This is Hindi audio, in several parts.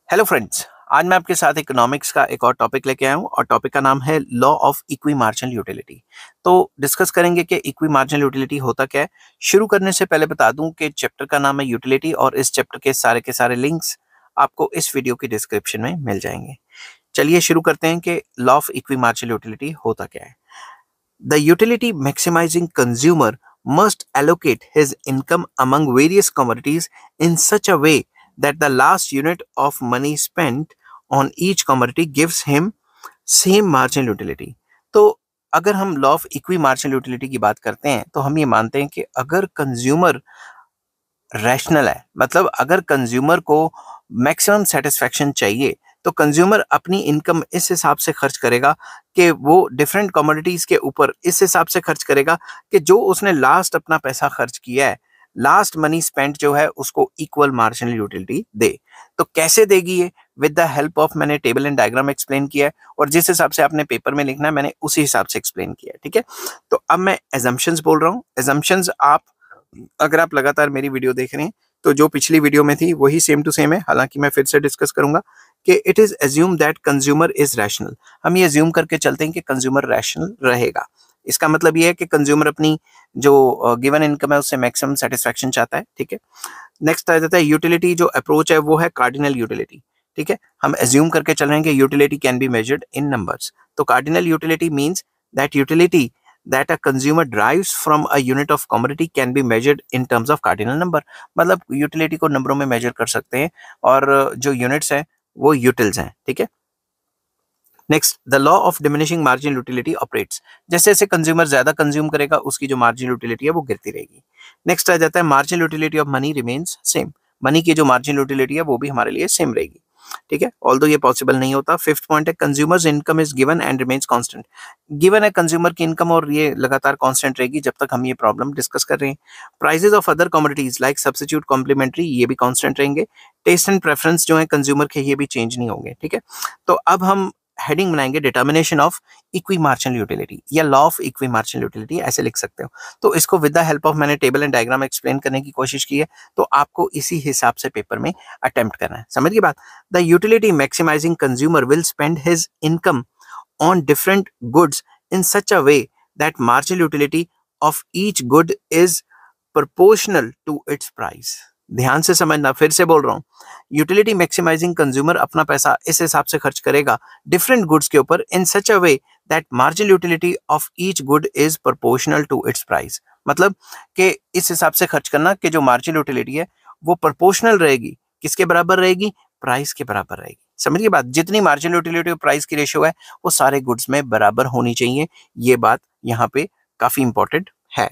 हेलो फ्रेंड्स, आज मैं आपके साथ इकोनॉमिक्स का एक और टॉपिक लेके आया हूँ और टॉपिक का नाम है law of equi marginal utility. तो डिस्कस करेंगे कि इक्वी मार्जिनल यूटिलिटी होता क्या है। शुरू करने से पहले बता दूं कि चैप्टर का नाम है यूटिलिटी और इस चैप्टर के सारे लिंक्स आपको इस वीडियो की डिस्क्रिप्शन में मिल जाएंगे। चलिए शुरू करते हैं कि law of equi marginal utility होता क्या है। The utility maximising consumer must allocate his income among various commodities in such a way that the last unit of money spent on each commodity gives him same marginal utility। तो अगर हम law of equi marginal utility की बात करते हैं तो हम ये मानते हैं कि अगर कंज्यूमर रैशनल है, मतलब अगर कंज्यूमर को मैक्सिमम सेटिस्फेक्शन चाहिए तो कंज्यूमर अपनी इनकम इस हिसाब से खर्च करेगा कि वो डिफरेंट कमोडिटीज के ऊपर इस हिसाब से खर्च करेगा कि जो उसने लास्ट अपना पैसा खर्च किया है, लास्ट मनी स्पेंट जो है उसको इक्वल मार्जिनल यूटिलिटी दे। तो कैसे देगी ये? विद द हेल्प ऑफ, मैंने टेबल एंड डायग्राम एक्सप्लेन किया है और जिस हिसाब से आपने पेपर में लिखना है मैंने उसी हिसाब से एक्सप्लेन किया है। ठीक है, तो अब मैं एजम्पशंस बोल रहा हूँ। एजम्पशंस आप, अगर आप लगातार मेरी वीडियो देख रहे हैं तो जो पिछली वीडियो में थी वही सेम टू सेम है, हालांकि मैं फिर से डिस्कस करूंगा कि it is assume that consumer is rational. हम ये एज्यूम करके चलते हैं कि कंज्यूमर रैशनल रहेगा। इसका मतलब ये है कि कंज्यूमर अपनी जो गिवन इनकम है उससे मैक्सिमम सेटिस्फेक्शन चाहता है। ठीक है, नेक्स्ट आ जाता है यूटिलिटी। जो अप्रोच है वो है कार्डिनल यूटिलिटी। ठीक है, हम एज्यूम करके चल रहे हैं कि utility can be measured in numbers. तो cardinal utility means that utility that a consumer derives from a unit of commodity can be measured in terms of cardinal number। मतलब यूटिलिटी को नंबरों में मेजर कर सकते हैं और जो यूनिट्स हैं वो यूटिल्स हैं। ठीक है, next, the law of diminishing marginal utility operates. जैसे जैसे कंज्यूमर ज्यादा कंज्यूम करेगा उसकी जो मार्जिनल यूटिलिटी है वो गिरती रहेगी। नेक्स्ट आ जाता है marginal utility of money remains same. Money की जो मार्जिनल यूटिलिटी है वो भी हमारे लिए सेम रहेगी। ठीक है, ऑल्दो ये पॉसिबल नहीं होता। फिफ्थ पॉइंट है consumers income is given and remains constant. Given है कंज्यूमर की इनकम और ये लगातार कांस्टेंट रहेगी जब तक हम ये प्रॉब्लम डिस्कस कर रहे हैं। Prices of other commodities like substitute complementary ये भी कांस्टेंट रहेंगे। टेस्ट एंड प्रेफरेंस जो है कंज्यूमर के ये भी चेंज नहीं होंगे। ठीक है, तो अब हम हेडिंग बनाएंगे determination of equi marginal utility या law of equi marginal utility, ऐसे लिख सकते हो। तो इसको विद द हेल्प ऑफ, मैंने टेबल एंड डायग्राम एक्सप्लेन करने की कोशिश की है, तो आपको इसी हिसाब से पेपर में अटेम्प्ट करना है। समझ की बात? The utility maximising consumer will spend his income on different goods in such a way that marginal utility of each good is proportional to its price। ध्यान से समझना, फिर से बोल रहा हूं, यूटिलिटी मैक्सिमाइजिंग कंज्यूमर अपना पैसा इस हिसाब से खर्च करेगा डिफरेंट गुड्स के ऊपर in such a way that marginal utility of each good is proportional to its price. मतलब कि इस हिसाब से खर्च करना कि जो मार्जिनल यूटिलिटी है वो प्रोपोर्शनल रहेगी। किसके बराबर रहेगी? प्राइस के बराबर रहेगी। समझिए बात, जितनी मार्जिनल यूटिलिटी और प्राइस की रेशियो है वो सारे गुड्स में बराबर होनी चाहिए। ये बात यहाँ पे काफी इंपॉर्टेंट है।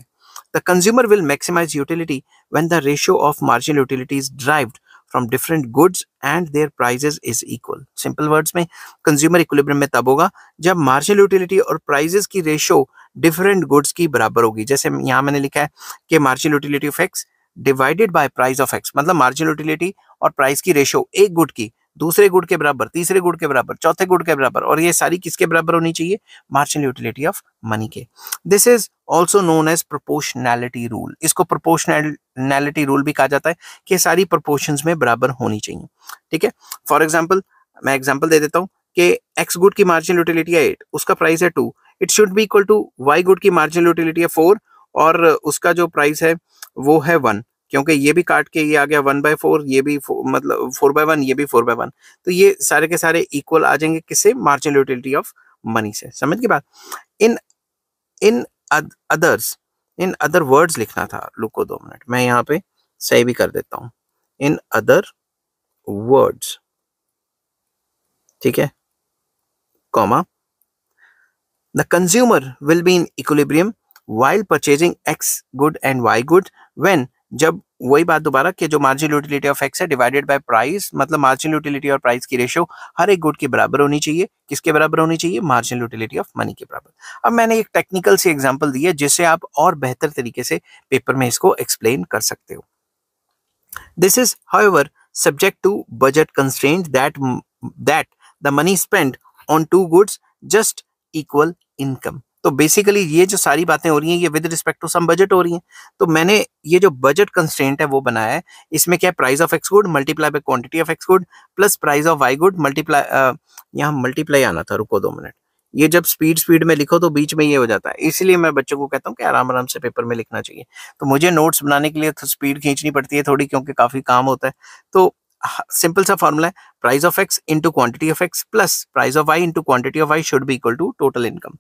The consumer will maximize utility when the ratio of marginal utility is derived from different goods and their prices is equal। Simple words में consumer equilibrium में तब होगा जब marginal utility और prices की ratio different goods की बराबर होगी। जैसे यहाँ मैंने लिखा है कि marginal utility of X divided by price of X, मतलब marginal utility और प्राइस की रेशियो एक गुड की दूसरे गुड के बराबर, तीसरे गुड के बराबर, चौथे गुड के बराबर, और ये सारी किसके बराबर होनी चाहिए? मार्जिनल यूटिलिटी ऑफ मनी के। This is also known as proportionality rule. इसको प्रोपोर्शनैलिटी रूल भी कहा जाता है कि सारी प्रोपोर्शंस में बराबर होनी चाहिए। ठीक है, फॉर एग्जाम्पल मैं एग्जाम्पल दे देता हूँ कि एक्स गुड की मार्जिनल यूटिलिटी है 8, उसका प्राइस है 2, it should be equal to Y good की मार्जिनल यूटिलिटी है 4 और उसका जो प्राइस है वो है 1, क्योंकि ये भी काट के ये आ गया 1/4, ये भी मतलब 4/1, ये भी 4/1, तो ये सारे के सारे इक्वल आ जाएंगे किससे? मार्जिनल यूटिलिटी ऑफ मनी से। समझ की बात? In in others, in other words लिखना था, रुको 2 मिनट, मैं यहाँ पे सही भी कर देता हूँ। इन अदर वर्ड्स, ठीक है, comma, the consumer will be in equilibrium while purchasing X good and Y good when, जब वही बात दोबारा कि जो मार्जिनल यूटिलिटी ऑफ एक्स है डिवाइडेड बाय प्राइस, मतलब मार्जिनल यूटिलिटी और प्राइस की रेशियो हर एक गुड के बराबर होनी चाहिए। किसके बराबर होनी चाहिए? मार्जिनल यूटिलिटी ऑफ मनी के बराबर। अब मैंने एक टेक्निकल सी एग्जांपल दी है जिससे आप और बेहतर तरीके से पेपर में इसको एक्सप्लेन कर सकते हो। This is however subject to budget constraint that the money spend on two goods just equal income. तो बेसिकली ये जो सारी बातें हो रही हैं ये with respect to some budget हो रही हैं। तो मैंने ये जो बजट कंस्ट्रेंट है वो बनाया है। इसमें क्या है, price of X good multiply by quantity of X good plus price of Y good multiply, यहाँ मल्टीप्लाई आना था, रुको 2 मिनट। ये जब स्पीड स्पीड में लिखो तो बीच में ये हो जाता है, इसलिए मैं बच्चों को कहता हूँ कि आराम आराम से पेपर में लिखना चाहिए। तो मुझे नोट्स बनाने के लिए तो स्पीड खींचनी पड़ती है थोड़ी, क्योंकि काफी काम होता है। तो सिंपल सा फॉर्मूला है, price of X into quantity of X plus price of Y into quantity of Y should be equal to total income.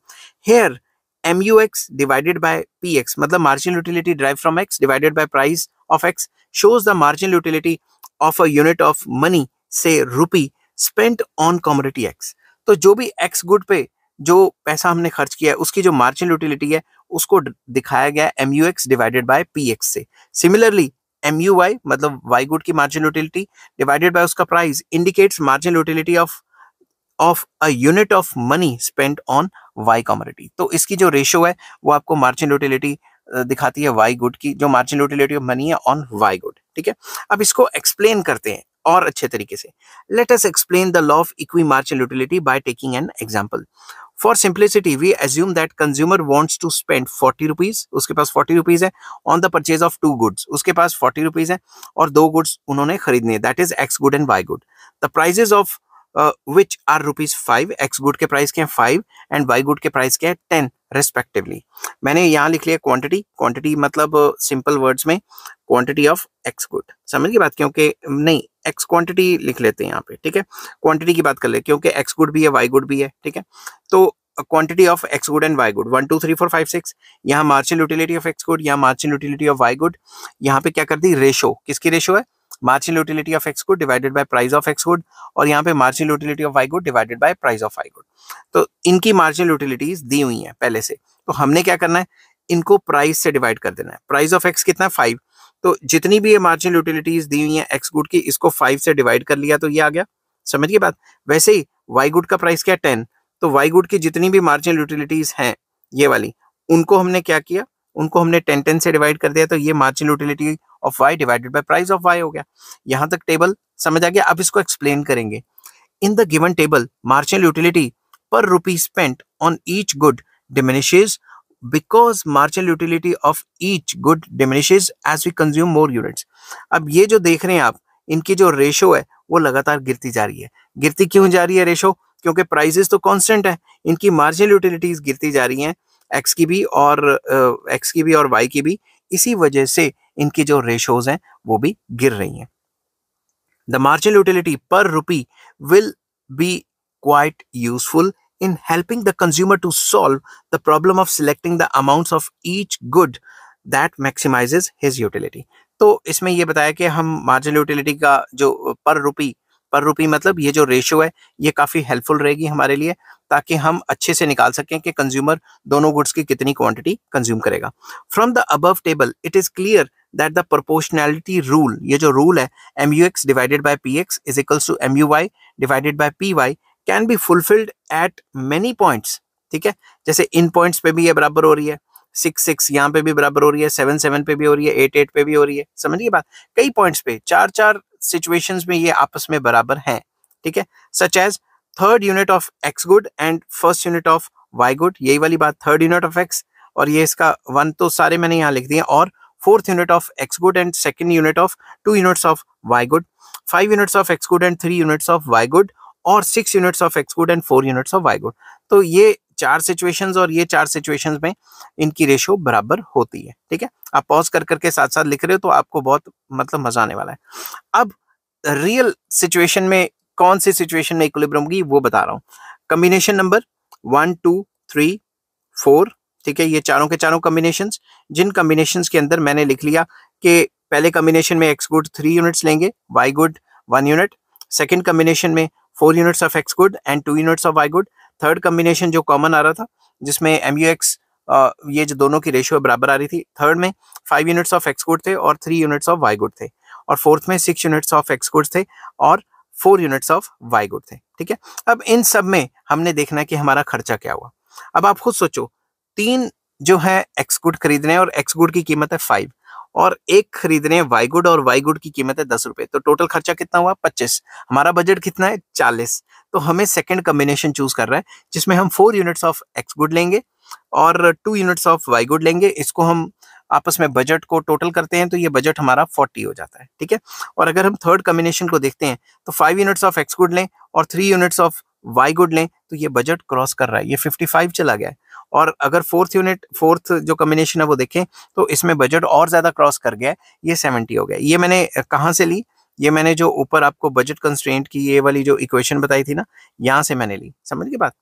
Here MUX divided by PX, मतलब marginal utility derived from X divided by price of X shows the marginal utility of a unit of money, say rupee, spent on commodity X। तो जो भी X गुड पे जो पैसा हमने खर्च किया है उसकी जो मार्जिनल यूटिलिटी है उसको दिखाया गया है MUX डिवाइडेड बाय PX से। सिमिलरली MUY मतलब Y गुड की मार्जिनल यूटिलिटी डिवाइडेड बाय उसका price indicates marginal utility of a unit of money spent on Y commodity. तो इसकी जो रेशियो है वो आपको मार्जिनल यूटिलिटी दिखाती है वाई गुड की, जो मार्जिनल यूटिलिटी ऑफ मनी है ऑन वाई गुड। ठीक है, अब इसको एक्सप्लेन करते हैं और अच्छे तरीके से। Let us explain the law of equi marginal utility by taking an example. For simplicity we assume that consumer wants to spend 40 rupees, उसके पास 40 रुपीज है, on the purchase of 2 goods, उसके पास 40 रुपीज है और 2 गुड्स उन्होंने खरीदने हैं, that is X good and Y good. The prices of which are ₹5, X good के प्राइस के हैं 5 एंड वाई गुड के प्राइस के हैं 10 रेस्पेक्टिवली। मैंने यहाँ लिख लिया क्वांटिटी, क्वांटिटी मतलब सिंपल वर्ड्स में क्वांटिटी ऑफ एक्स गुड, समझ की बात, क्योंकि नहीं एक्स क्वांटिटी लिख लेते हैं यहाँ पे। ठीक है, क्वांटिटी की बात कर ले क्योंकि एक्स गुड भी है वाई गुड भी है। ठीक है, तो quantity of X good and Y good 1 2 3 4 5 6, यहाँ marginal utility of X good, यहाँ marginal utility of Y good. यहाँ पे क्या कर दी, रेशो, किसकी रेशो है, marginal utility of X good divided by price of X good, और यहाँ पे marginal utility of Y good divided by price of Y good. तो इनकी मार्जिनल यूटिलिटीज दी हुई हैं पहले से, तो हमने क्या करना है, इनको प्राइस से डिवाइड कर देना है। प्राइस ऑफ एक्स कितना है 5, तो जितनी भी ये मार्जिनल यूटिलिटीज दी हुई हैं एक्स गुड की, इसको 5 से डिवाइड कर लिया तो ये आ गया, समझ की बात। वैसे ही वाई गुड का प्राइस क्या है 10, तो वाई गुड की जितनी भी मार्जिनल यूटिलिटीज हैं ये वाली, उनको हमने क्या किया, उनको हमने 10 से डिवाइड कर दिया, तो ये marginal utility of y divided by price of y हो गया। यहां तक टेबल समझ आ गया। अब इसको एक्सप्लेन करेंगे। In the given table marginal utility per rupee spent on each good diminishes because marginal utility of each good diminishes as we consume more units. अब ये जो देख रहे हैं आप, इनकी जो रेशो है वो लगातार गिरती जा रही है। गिरती क्यों जा रही है रेशो, क्योंकि प्राइसेस तो कांस्टेंट है, इनकी मार्जिनल यूटिलिटीज गिरती जा रही हैं, एक्स की भी और वाई की भी, इसी वजह से इनकी जो रेशोज हैं वो भी गिर रही हैं। The marginal utility per rupee will be quite useful in helping the consumer to solve the problem of selecting the amounts of each good that maximizes his utility। तो इसमें ये बताया कि हम मार्जिनल यूटिलिटी का जो पर रुपी मतलब ये जो रेशियो है ये काफ़ी हेल्पफुल रहेगी हमारे लिए, ताकि हम अच्छे से निकाल सकें कि कंज्यूमर दोनों गुड्स की कितनी क्वांटिटी कंज्यूम करेगा। From the above table it is clear that the proportionality rule, ये जो रूल है MUX divided by PX is equals to MUY divided by PY can be fulfilled at many points. ठीक है, जैसे इन पॉइंट्स पे भी ये बराबर हो रही है, 6 यहाँ पे भी बराबर हो रही है, 7 पे भी हो रही है, 8 पे भी हो रही है, समझिए बात। कई पॉइंट्स पे 4 सिचुएशंस में ये आपस में बराबर हैं। ठीक है, such as third unit of X good and first unit of Y good, यही वाली बात, थर्ड यूनिट ऑफ एक्स और ये इसका 1 तो सारे मैंने यहाँ लिख दिए, और fourth unit of X good and second unit of 2 units of Y good, 5 units of X good and 3 units of Y good, और 6 units of X good and 4 units of Y good. तो ये 4 सिचुएशंस और ये 4 सिचुएशंस में इनकी रेशो बराबर होती है। ठीक है, आप पॉज कर करके साथ साथ लिख रहे हो तो आपको बहुत मतलब मजा आने वाला है। अब रियल सिचुएशन में कौन सी सिचुएशन में इक्विलिब्रियम होगी वो बता रहा हूँ। कॉम्बिनेशन नंबर 1 2 3 4, ठीक है, ये चारों के चारों कॉम्बिनेशंस, जिन कॉम्बिनेशंस के अंदर मैंने लिख लिया कि पहले कॉम्बिनेशन में एक्स गुड 3 यूनिट्स लेंगे, Y good 1 unit, second combination में 4 units of X good and 2 units of Y good, third combination जो कॉमन आ रहा था जिसमें MUX ये जो दोनों की रेशियो बराबर आ रही थी, थर्ड में 5 यूनिट्स ऑफ एक्स गुड थे और 3 यूनिट्स ऑफ वाई गुड थे, और फोर्थ में 6 यूनिट्स ऑफ एक्स गुड थे और 4 यूनिट्स ऑफ वाई गुड थे। ठीक है, अब इन सब में हमने देखना है कि हमारा खर्चा क्या हुआ। अब आप खुद सोचो, 3 जो है एक्स गुड खरीदने हैं और एक्स गुड की कीमत है 5, और एक खरीद रहे हैं वाई गुड और वाई गुड की कीमत है 10 रुपए, तो टोटल खर्चा कितना हुआ 25। हमारा बजट कितना है 40, तो हमें सेकंड कॉम्बिनेशन चूज कर रहा है जिसमें हम 4 यूनिट्स ऑफ एक्स गुड लेंगे और 2 यूनिट्स ऑफ वाई गुड लेंगे। इसको हम आपस में बजट को टोटल करते हैं तो ये बजट हमारा 40 हो जाता है, ठीक है। और अगर हम थर्ड कॉम्बिनेशन को देखते हैं तो 5 यूनिट्स ऑफ एक्स गुड लें और 3 यूनिट्स ऑफ वाई गुड लें तो ये बजट क्रॉस कर रहा है, ये 55 चला गया है। और अगर फोर्थ जो कॉम्बिनेशन है वो देखें तो इसमें बजट और ज्यादा क्रॉस कर गया है, ये 70 हो गया। ये मैंने कहाँ से ली? ये मैंने जो ऊपर आपको बजट कंस्ट्रेंट की ये वाली जो इक्वेशन बताई थी ना, यहां से मैंने ली, समझ गए बात।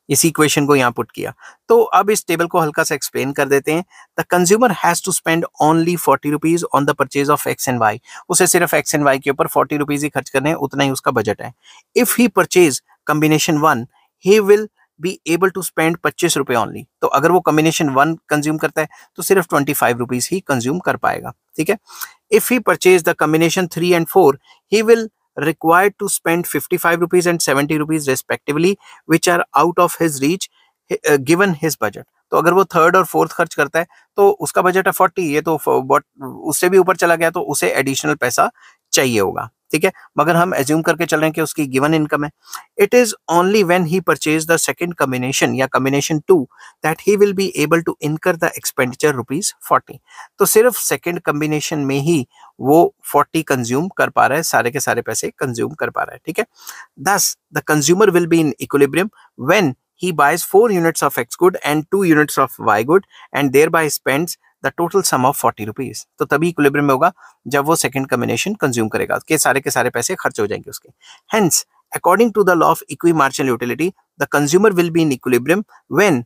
इसी इक्वेशन को यहाँ पुट किया। तो अब इस टेबल को हल्का सा एक्सप्लेन कर देते हैं। The consumer has to spend only 40 rupees on the purchase of X and Y. उसे सिर्फ एक्स एंड वाई के ऊपर 40 रुपीज ही खर्च करने हैं, उतना ही उसका बजट है। If he purchase combination 1 he will be able to spend 25 रुपए ओनली। तो अगर वो कॉम्बिनेशन 1 कंज्यूम करता है तो सिर्फ 25 रुपीज ही कंज्यूम कर पाएगा, ठीक है। If he purchase the combination 3 and 4 he will required to spend 55 rupees and 70 rupees respectively, which are out of his reach given his budget। तो अगर वो थर्ड और फोर्थ खर्च करता है तो उसका बजट है 40, ये तो उससे भी ऊपर चला गया तो उसे एडिशनल पैसा चाहिए होगा, ठीक है। मगर हम एज्यूम करके चल रहे हैं कि उसकी गिवन इनकम है। It is only when he purchase the second combination या combination 2 that he will be able to incur the expenditure ₹40। तो सिर्फ सेकंड कॉम्बिनेशन में ही वो 40 कंज्यूम कर पा रहा है, सारे के सारे पैसे कंज्यूम कर पा रहा है, ठीक है। Thus, the consumer will be in equilibrium when he buys 4 units of X good and 2 units of Y good and thereby spends the total sum of 40 rupees। तो तभी इक्विलिब्रियम में होगा जब वो सेकंड कॉम्बिनेशन कंज्यूम करेगा, के सारे पैसे खर्च हो जाएंगे उसके। Hence, according to the law of equimarginal utility, the consumer will be in equilibrium when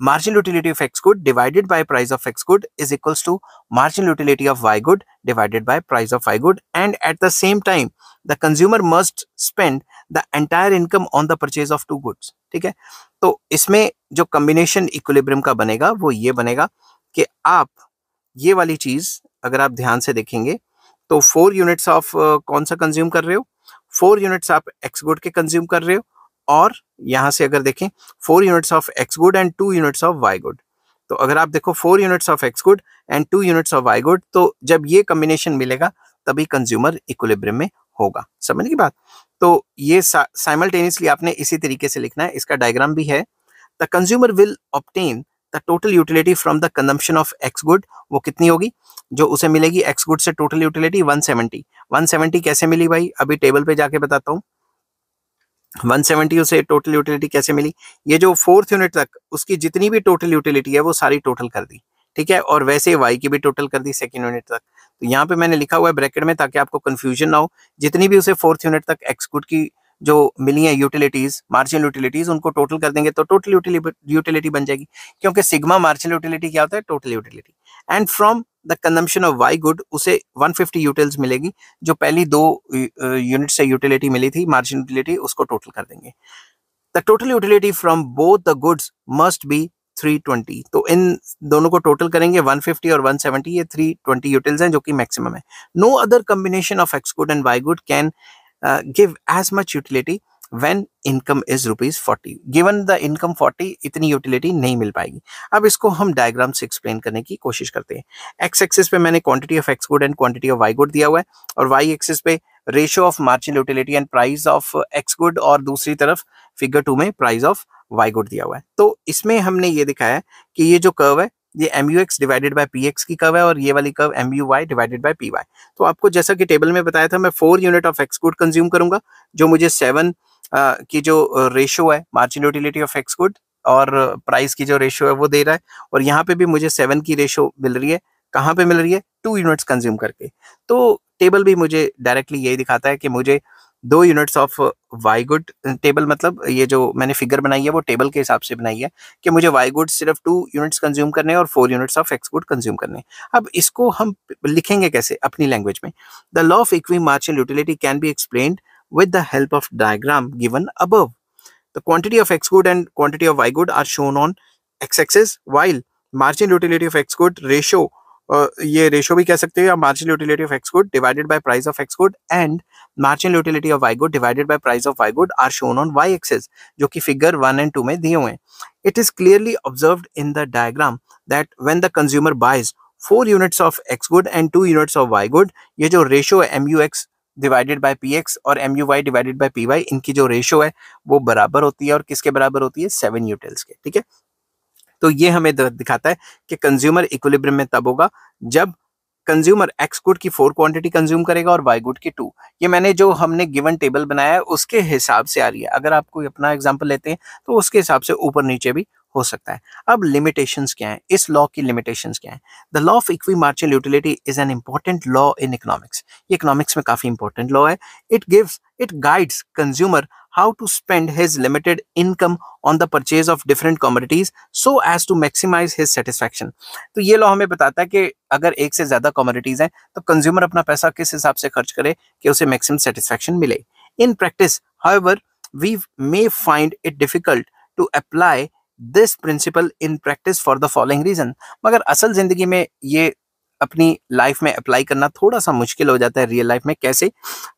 marginal utility of X good divided by price of X good is equals to marginal utility of Y good divided by price of Y good, and at the same time the consumer must spend the entire income on the purchase of two goods, ठीक है। तो इसमें जो कॉम्बिनेशन इक्विलिब्रियम का बनेगा वो ये बनेगा कि आप ये वाली चीज अगर आप ध्यान से देखेंगे तो 4 यूनिट्स ऑफ कौन सा कंज्यूम कर रहे हो, 4 यूनिट्स आप एक्स गुड के कंज्यूम कर रहे हो, और यहां से अगर देखें 4 units of X good and 2 units of Y good. तो अगर आप देखो 4 units of X good and 2 units of Y good, तो जब ये कॉम्बिनेशन मिलेगा तभी कंज्यूमर इक्विलिब्रियम में होगा, समझ की बात। तो ये साइमल्टेनियसली आपने इसी तरीके से लिखना है, इसका डायग्राम भी है। The consumer will obtain the total utility from the consumption of X good. वो कितनी होगी जो उसे मिलेगी एक्स गुड से टोटल यूटिलिटी 170। 170 कैसे मिली भाई, अभी टेबल पे जाके बताता हूँ। 170 उसे टोटल यूटिलिटी कैसे मिली, ये जो फोर्थ यूनिट तक उसकी जितनी भी टोटल यूटिलिटी है वो सारी टोटल कर दी, ठीक है। और वैसे वाई की भी टोटल कर दी सेकंड यूनिट तक। तो यहाँ पे मैंने लिखा हुआ है ब्रैकेट में ताकि आपको कंफ्यूजन ना हो। जितनी भी उसे फोर्थ यूनिट तक एक्स गुड की जो मिली है यूटिलिटीज, मार्जिनल यूटिलिटीज, उनको टोटल कर देंगे तो टोटल यूटिलिटी बन जाएगी, क्योंकि सिग्मा मार्जिनल यूटिलिटी क्या होता है, total utility. And from the consumption of Y good उसे 150 यूटिल्स मिलेगी, जो पहली 2 यूनिट से यूटिलिटी मिली थी मार्जिनल यूटिलिटी, उसको टोटल कर देंगे। The total utility from both the goods must be 320। तो इन दोनों को टोटल करेंगे 150 और 170, ये 320 यूटिल्स हैं जो कि मैक्सिमम है। No other combination of X good and Y good can give as much utility when income is ₹40। given the income 40 इतनी यूटिलिटी नहीं मिल पाएगी। अब इसको हम डायग्राम से एक्सप्लेन करने की कोशिश करते हैं। एक्स एक्सिस पे मैंने quantity of X good and quantity of Y good दिया हुआ है, और वाई एक्सिस पे ratio of marginal utility and price of X good, और दूसरी तरफ फिगर 2 में प्राइस ऑफ वाई गुड दिया हुआ है। तो इसमें हमने ये दिखाया है कि ये जो कर्व है ये MUX डिवाइडेड बाय PX की कर्व है, और ये वाली curve MUY divided by PY। तो आपको जैसा कि टेबल में बताया था, मैं 4 unit of X good consume करूंगा, जो मुझे 7 की जो रेशियो है marginal utility of X good और प्राइस की जो रेशियो है वो दे रहा है, और यहाँ पे भी मुझे 7 की रेशियो मिल रही है। कहाँ पे मिल रही है, 2 यूनिट्स कंज्यूम करके। तो टेबल भी मुझे डायरेक्टली यही दिखाता है कि मुझे 2 units of Y good, table मतलब ये जो मैंने फिगर बनाई है वो टेबल के हिसाब से बनाई है कि मुझे वाई गुड सिर्फ 2 यूनिट्स कंज्यूम करने हैं और 4 units of X good consume करने हैं। अब इसको हम लिखेंगे कैसे अपनी लैंग्वेज में। The law of equimarginal utility can be explained with the help of diagram given above. The quantity of x good and quantity of y good are shown on x-axis, while marginal utility of x good ratio, ये रेशियो भी कह सकते हैं, या marginal utility of X good divided by price of X good and marginal utility of Y good divided by price of Y good are shown on Y axis, जो कि फिगर 1 एंड 2 में दिए हुए हैं। It is clearly observed in the diagram that when the consumer buys 4 units of X good and 2 units of Y good, ये जो रेशियो है MUX डिवाइडेड बाय PX और MUY डिवाइडेड बाय PY, इनकी जो रेशियो है वो बराबर होती है, और किसके बराबर होती है, 7 यूटिल्स के, ठीक है। तो ये हमें दिखाता है कि कंज्यूमर इक्विलिब्रियम में तब होगा जब कंज्यूमर एक्स गुड की 4 क्वांटिटी कंज्यूम करेगा और वाई गुड की 2। ये मैंने जो हमने गिवन टेबल बनाया है उसके हिसाब से आ रही है। अगर आप कोई अपना एग्जांपल लेते हैं तो उसके हिसाब से ऊपर नीचे भी हो सकता है। अब लिमिटेशंस क्या है, इस लॉ की लिमिटेशंस क्या है? The law of equi marginal utility is an important law in economics. ये इकोनॉमिक्स में काफी इंपॉर्टेंट लॉ है। It guides consumer how to spend his limited income on the purchase of different commodities so as to maximize his satisfaction। तो ये लॉ हमें बताता है कि अगर एक से ज्यादा कमोडिटीज हैं तो कंज्यूमर अपना पैसा किस हिसाब से खर्च करे कि उसे मैक्सिमम सेटिस्फैक्शन मिले। In practice however we may find it difficult to apply this principle in practice for the following reason. मगर असल जिंदगी में ये अपनी लाइफ में अप्लाई करना थोड़ा सा मुश्किल हो जाता है रियल लाइफ में। कैसे?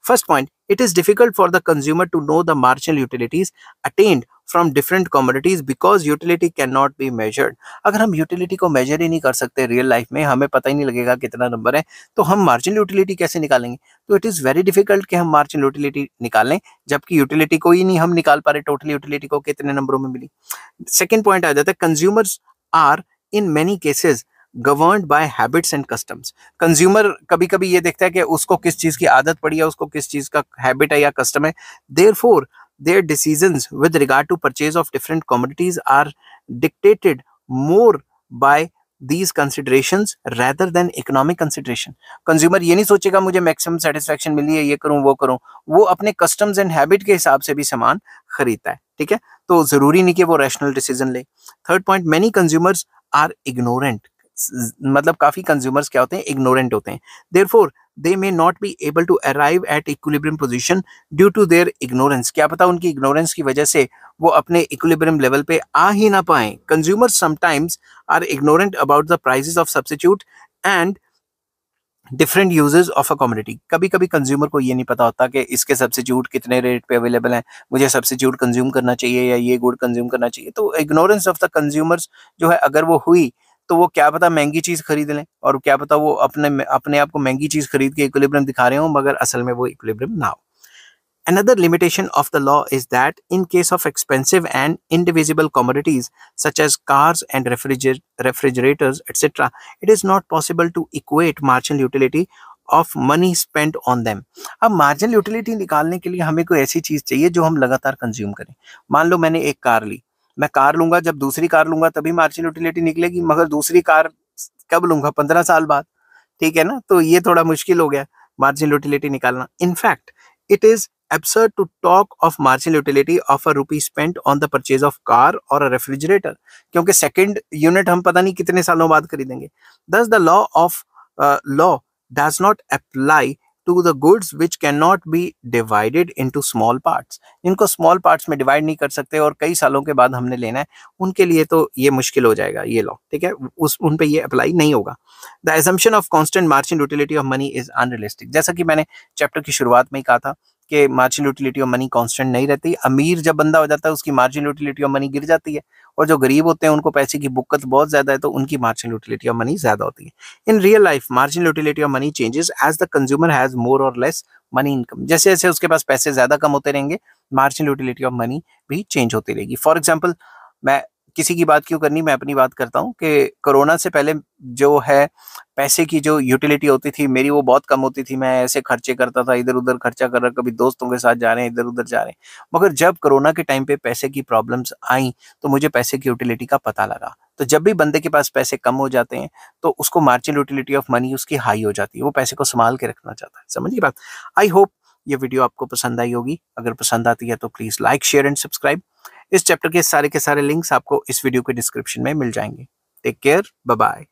First point, it is difficult for the consumer to know the marginal utilities attained from different commodities because utility cannot be measured। अगर हम यूटिलिटी को मेजर ही नहीं कर सकते रियल लाइफ में, हमें पता ही नहीं लगेगा कितना नंबर है, तो हम मार्जिनल यूटिलिटी कैसे निकालेंगे? तो इट इज वेरी डिफिकल्ट कि हम मार्जिनल यूटिलिटी निकालें जबकि यूटिलिटी को ही नहीं हम निकाल पा रहे, टोटल यूटिलिटी को कितने नंबरों में मिली। सेकेंड पॉइंट आ जाता है, consumers are in many cases governed by habits and customs. Consumer कभी कभी ये देखता है कि उसको किस चीज की आदत पड़ी है, उसको किस चीज का हैबिट है या कस्टम है। Therefore their decisions with regard to purchase of different commodities are dictated more by these considerations rather than economic consideration। Consumer ये नहीं सोचेगा मुझे मैक्सिमम सेटिस्फैक्शन मिली है, ये करूं वो करूं, वो अपने कस्टम्स एंड हैबिट के हिसाब से भी सामान खरीदता है। ठीक है, तो जरूरी नहीं कि वो रैशनल डिसीजन ले। Third point, many consumers are ignorant. मतलब काफी कंज्यूमर्स क्या होते हैं? इग्नोरेंट होते हैं। Therefore they may not be able to arrive at equilibrium position due to their ignorance। क्या पता उनकी ignorance की वजह से वो अपने equilibrium level पे आ ही ना पाए। Consumers sometimes are ignorant about the prices of substitute and different uses of a commodity. कभी कभी कंज्यूमर को ये नहीं पता होता कि इसके सब्सिट्यूट कितने रेट पे अवेलेबल हैं, मुझे सब्सिट्यूट कंज्यूम करना चाहिए या ये गुड कंज्यूम करना चाहिए। तो इग्नोरेंस ऑफ द कंज्यूमर्स जो है अगर वो हुई तो वो क्या पता महंगी चीज खरीद लें, और क्या पता वो अपने आप को महंगी चीज खरीद के इक्विलिब्रियम दिखा रहे हो मगर असल में वो इक्विलिब्रियम ना हो। Another limitation of the law is that in case of expensive and indivisible commodities such as cars and refrigerators, etc., it is not possible to equate marginal utility of money spent on them। अब marginal utility निकालने के लिए हमें कोई ऐसी चीज चाहिए जो हम लगातार कंज्यूम करें। मान लो मैंने एक कार ली, मैं कार लूंगा, जब दूसरी कार लूंगा तभी मार्जिनल यूटिलिटी निकलेगी, मगर दूसरी कार कब लूंगा? 15 साल बाद। ठीक है ना, तो ये थोड़ा मुश्किल हो गया मार्जिनल यूटिलिटी निकालना। In fact it is absurd to talk of marginal utility of a rupee spent on the purchase of car or a refrigerator, क्योंकि सेकंड यूनिट हम पता नहीं कितने सालों बाद खरीदेंगे। Thus the law does not apply to the goods which cannot be divided into small parts। इनको small parts में divide नहीं कर सकते और कई सालों के बाद हमने लेना है, उनके लिए तो ये मुश्किल हो जाएगा ये लॉ। ठीक है, उन पे ये अप्लाई नहीं होगा। The assumption of constant marginal utility of money is unrealistic। जैसा कि मैंने चैप्टर की शुरुआत में ही कहा था कि marginal utility of money constant नहीं रहती। अमीर जब बंदा हो जाता है उसकी मार्जिनल यूटिलिटी ऑफ मनी गिर जाती है, और जो गरीब होते हैं उनको पैसे की बुक्कत बहुत ज्यादा है तो उनकी मार्जिनल यूटिलिटी ऑफ मनी ज्यादा होती है। In real life marginal utility of money changes as the consumer has more और लेस मनी इनकम। जैसे जैसे उसके पास पैसे ज्यादा कम होते रहेंगे मार्जिनल यूटिलिटी ऑफ मनी भी चेंज होती रहेगी। फॉर एग्जाम्पल, मैं किसी की बात क्यों करनी, मैं अपनी बात करता हूँ कि कोरोना से पहले जो है पैसे की जो यूटिलिटी होती थी मेरी वो बहुत कम होती थी। मैं ऐसे खर्चे करता था, इधर उधर खर्चा कर रहा, कभी दोस्तों के साथ जा रहे हैं, इधर उधर जा रहे हैं। मगर जब कोरोना के टाइम पे पैसे की प्रॉब्लम्स आई तो मुझे पैसे की यूटिलिटी का पता लगा। तो जब भी बंदे के पास पैसे कम हो जाते हैं तो उसको मार्जिनल यूटिलिटी ऑफ मनी उसकी हाई हो जाती है, वो पैसे को संभाल के रखना चाहता है। समझिए बात। आई होप ये वीडियो आपको पसंद आई होगी। अगर पसंद आती है तो please like, share and subscribe. इस चैप्टर के सारे लिंक्स आपको इस वीडियो के डिस्क्रिप्शन में मिल जाएंगे। Take care, bye bye.